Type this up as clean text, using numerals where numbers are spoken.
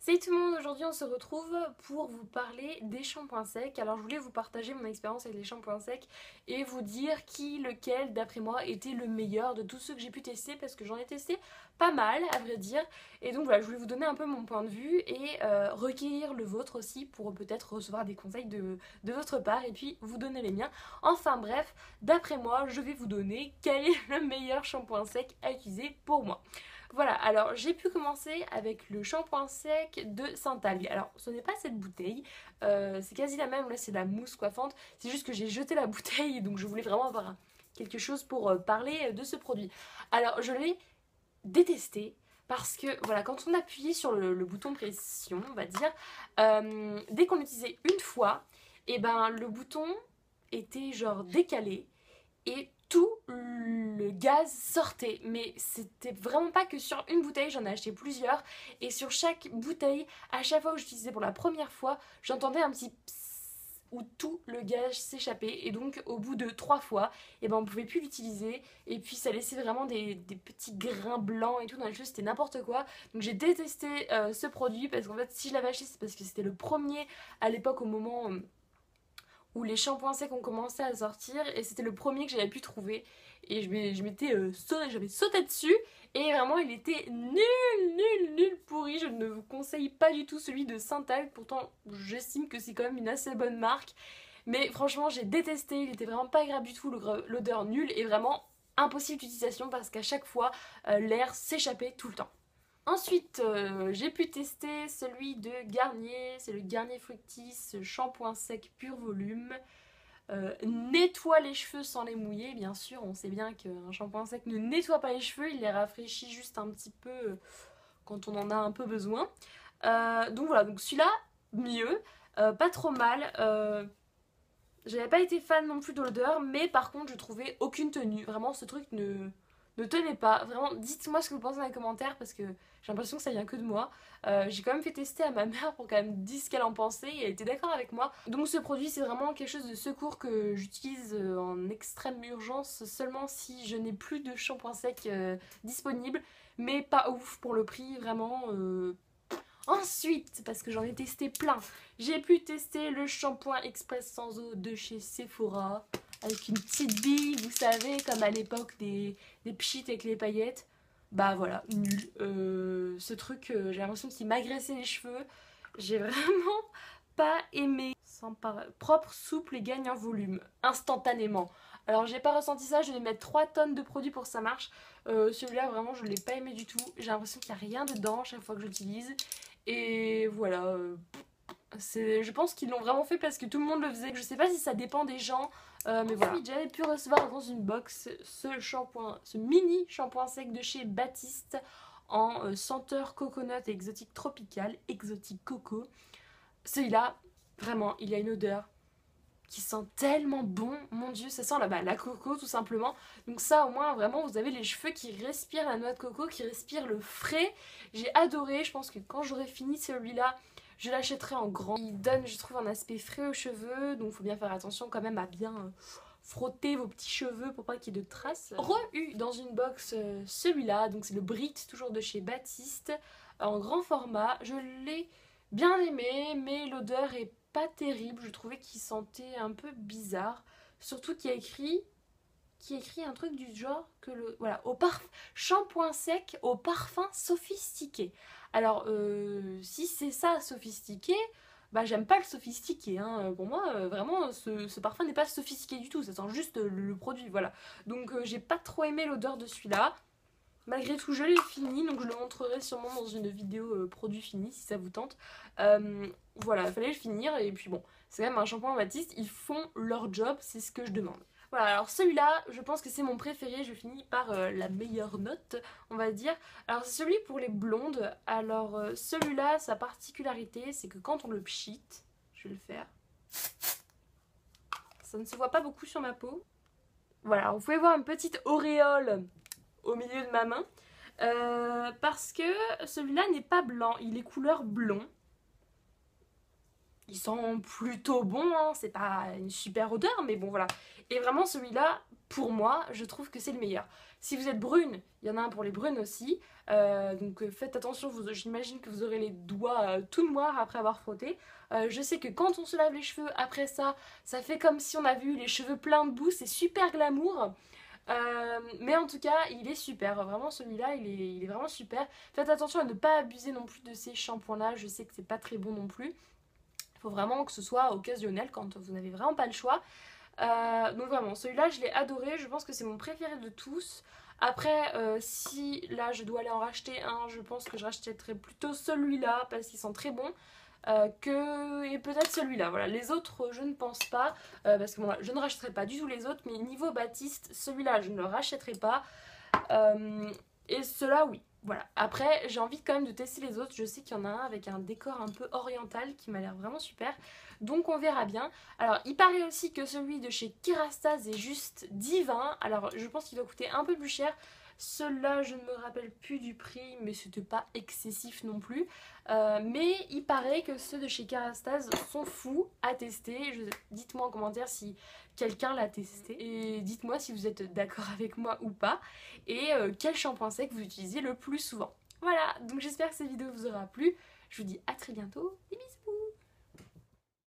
Salut tout le monde, aujourd'hui on se retrouve pour vous parler des shampoings secs. Alors je voulais vous partager mon expérience avec les shampoings secs et vous dire lequel d'après moi était le meilleur de tous ceux que j'ai pu tester parce que j'en ai testé pas mal à vrai dire. Et donc voilà, je voulais vous donner un peu mon point de vue et recueillir le vôtre aussi pour peut-être recevoir des conseils de votre part et puis vous donner les miens. Enfin bref, d'après moi je vais vous donner quel est le meilleur shampoing sec à utiliser pour moi. Voilà, alors j'ai pu commencer avec le shampoing sec de Saint-Algue. Alors ce n'est pas cette bouteille, c'est quasi la même, là c'est de la mousse coiffante, c'est juste que j'ai jeté la bouteille donc je voulais vraiment avoir quelque chose pour parler de ce produit. Alors je l'ai détesté parce que voilà, quand on appuyait sur le bouton pression, on va dire, dès qu'on l'utilisait une fois, et ben le bouton était genre décalé et tout le gaz sortait. Mais c'était vraiment pas que sur une bouteille, j'en ai acheté plusieurs. Et sur chaque bouteille, à chaque fois que j'utilisais pour la première fois, j'entendais un petit psss où tout le gaz s'échappait. Et donc au bout de 3 fois, et ben, on pouvait plus l'utiliser. Et puis ça laissait vraiment des petits grains blancs et tout dans les cheveux, c'était n'importe quoi. Donc j'ai détesté ce produit parce qu'en fait si je l'avais acheté c'est parce que c'était le premier à l'époque au moment où les shampoings secs ont commencé à sortir et c'était le premier que j'avais pu trouver et j'avais sauté dessus et vraiment il était nul pourri. Je ne vous conseille pas du tout celui de Saint-Algue, pourtant j'estime que c'est quand même une assez bonne marque, mais franchement j'ai détesté, il était vraiment pas agréable du tout, l'odeur nulle et vraiment impossible d'utilisation parce qu'à chaque fois l'air s'échappait tout le temps. Ensuite, j'ai pu tester celui de Garnier, c'est le Garnier Fructis shampoing sec pur volume. Nettoie les cheveux sans les mouiller, bien sûr, on sait bien qu'un shampoing sec ne nettoie pas les cheveux, il les rafraîchit juste un petit peu quand on en a un peu besoin. Donc voilà, donc celui-là, mieux, pas trop mal. J'avais pas été fan non plus de l'odeur, mais par contre je trouvais aucune tenue. Vraiment ce truc ne tenait pas. Vraiment, dites-moi ce que vous pensez dans les commentaires parce que j'ai l'impression que ça vient que de moi. J'ai quand même fait tester à ma mère pour qu'elle me dise ce qu'elle en pensait et elle était d'accord avec moi. Donc ce produit c'est vraiment quelque chose de secours que j'utilise en extrême urgence seulement si je n'ai plus de shampoing sec disponible. Mais pas ouf pour le prix, vraiment. Ensuite, parce que j'en ai testé plein, j'ai pu tester le shampoing express sans eau de chez Sephora avec une petite bille, vous savez, comme à l'époque des pchites avec les paillettes. Bah voilà, nul. Ce truc, j'ai l'impression qu'il m'agressait les cheveux. J'ai vraiment pas aimé. Propre, souple et gagne en volume, instantanément. Alors j'ai pas ressenti ça, je vais mettre 3 tonnes de produits pour que ça marche. Celui-là vraiment je l'ai pas aimé du tout. J'ai l'impression qu'il n'y a rien dedans chaque fois que j'utilise. Et voilà, je pense qu'ils l'ont vraiment fait parce que tout le monde le faisait. Je sais pas si ça dépend des gens, mais voilà. J'avais pu recevoir dans une box ce mini shampoing sec de chez Baptiste en senteur coconut et exotique tropicale, exotique coco. Celui-là, vraiment, il a une odeur qui sent tellement bon, mon dieu, ça sent la coco tout simplement. Donc ça au moins vraiment vous avez les cheveux qui respirent la noix de coco, qui respirent le frais. J'ai adoré, je pense que quand j'aurai fini celui-là, je l'achèterai en grand. Il donne, je trouve, un aspect frais aux cheveux, donc il faut bien faire attention quand même à bien frotter vos petits cheveux pour pas qu'il y ait de traces. Re-eu dans une box celui-là, donc c'est le Brit, toujours de chez Baptiste, en grand format. Je l'ai bien aimé, mais l'odeur est pas terrible, je trouvais qu'il sentait un peu bizarre. Surtout qui écrit un truc du genre que le voilà, shampoing sec au parfum sophistiqué. Alors si c'est ça sophistiqué, bah j'aime pas le sophistiqué hein. Pour moi vraiment ce parfum n'est pas sophistiqué du tout, ça sent juste le produit voilà. Donc j'ai pas trop aimé l'odeur de celui-là. Malgré tout, je l'ai fini, donc je le montrerai sûrement dans une vidéo produit fini si ça vous tente. Voilà, il fallait le finir et puis bon, c'est quand même un shampoing Baptiste, ils font leur job, c'est ce que je demande. Voilà, alors celui-là, je pense que c'est mon préféré, je finis par la meilleure note, on va dire. Alors c'est celui pour les blondes, alors celui-là, sa particularité, c'est que quand on le pchit, je vais le faire, ça ne se voit pas beaucoup sur ma peau. Voilà, vous pouvez voir une petite auréole au milieu de ma main. Parce que celui-là n'est pas blanc, il est couleur blond. Il sent plutôt bon, hein, c'est pas une super odeur, mais bon voilà. Et vraiment celui-là, pour moi, je trouve que c'est le meilleur. Si vous êtes brune, il y en a un pour les brunes aussi. Donc faites attention, j'imagine que vous aurez les doigts tout noirs après avoir frotté. Je sais que quand on se lave les cheveux après ça, ça fait comme si on avait eu les cheveux pleins de boue, c'est super glamour. Mais en tout cas, il est super. Vraiment, celui-là, il est vraiment super. Faites attention à ne pas abuser non plus de ces shampoings-là. Je sais que c'est pas très bon non plus. Il faut vraiment que ce soit occasionnel quand vous n'avez vraiment pas le choix. Donc vraiment, celui-là, je l'ai adoré. Je pense que c'est mon préféré de tous. Après, si là, je dois aller en racheter un, je pense que je rachèterai plutôt celui-là parce qu'il sent très bon. Et peut-être celui-là. Voilà, les autres, je ne pense pas parce que bon, je ne rachèterai pas du tout les autres. Mais niveau Baptiste, celui-là, je ne le rachèterai pas. Et ceux-là, oui. Voilà. Après, j'ai envie quand même de tester les autres. Je sais qu'il y en a un avec un décor un peu oriental qui m'a l'air vraiment super. Donc on verra bien. Alors, il paraît aussi que celui de chez Kerastase est juste divin. Alors, je pense qu'il doit coûter un peu plus cher. Celui-là, je ne me rappelle plus du prix, mais c'était pas excessif non plus. Mais il paraît que ceux de chez Kerastase sont fous à tester. Dites-moi en commentaire si quelqu'un l'a testé. Et dites-moi si vous êtes d'accord avec moi ou pas. Et quel shampoing sec vous utilisez le plus souvent. Voilà, donc j'espère que cette vidéo vous aura plu. Je vous dis à très bientôt et bisous.